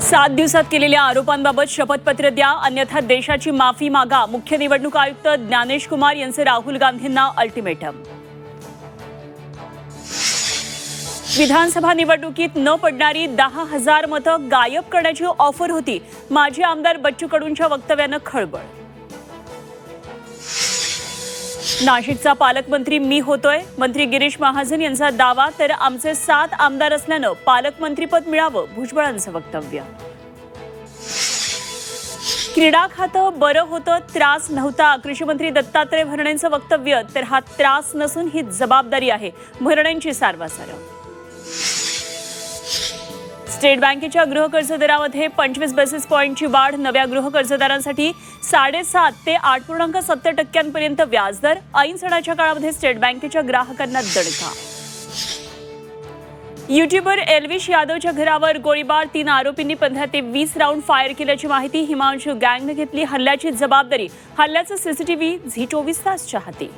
7 दिवसात केलेल्या आरोपांबाबत शपथपत्र द्या, अन्यथा देशाची माफी मागा. मुख्य निवडणूक आयुक्त ज्ञानेश कुमार यांचे राहुल गांधींना अल्टिमेटम. विधानसभा निवडणुकीत न पडणारी 10,000 मतं गायब करण्याची ऑफर होती. माजी आमदार बच्चू कडूंच्या वक्तव्यानं खळबळ. नाशिकचा पालकमंत्री मी होतोय, मंत्री गिरीश महाजन यांचा दावा. तर आमचे 7 आमदार असल्यानं पालकमंत्रीपद मिळावं, भुजबळांचं वक्तव्य. क्रीडा खातं बरं होतं, त्रास नव्हता, कृषी मंत्री दत्तात्रय भरणेंचं वक्तव्य. तर हा त्रास नसून ही जबाबदारी आहे, भरणेंची सारवासार. स्टेट बँकेच्या गृहकर्ज दरामध्ये 25 बेसिस पॉईंटची वाढ. नव्या गृहकर्जदारांसाठी 7.5 ते 8.70% व्याजदर. ऐन सणाच्या काळामध्ये स्टेट बँकेच्या ग्राहकांना दणका. युट्यूबर एल्विश यादवच्या घरावर गोळीबार. 3 आरोपींनी 15 ते 20 राऊंड फायर केल्याची माहिती. हिमांशू गँगने घेतली हल्ल्याची जबाबदारी. हल्ल्याचं सीसीटीव्ही झी24 तासच्या हाती.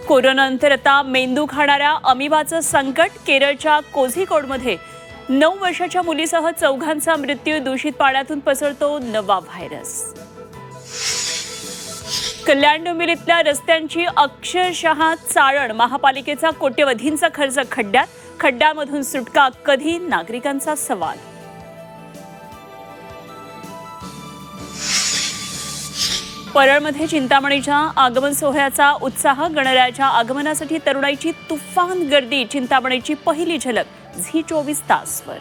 कोरोनानंतर आता मेंदू खाणाऱ्या अमिबाचं संकट. केरळच्या कोझिकोडमध्ये 9 वर्षाच्या मुलीसह 4घांचा मृत्यू. दूषित पाण्यातून पसरतो नवा व्हायरस. कल्याण डोंबिवलीतल्या रस्त्यांची अक्षरशः चाळण. महापालिकेचा कोट्यवधींचा खर्च खड्ड्यात. खड्ड्यामधून सुटका कधी, नागरिकांचा सवाल. परळमध्ये चिंतामणीच्या आगमन सोहळ्याचा उत्साह. गणरायाच्या आगमनासाठी तरुणाईची तुफान गर्दी. चिंतामणीची पहिली झलक झी24 तासवर.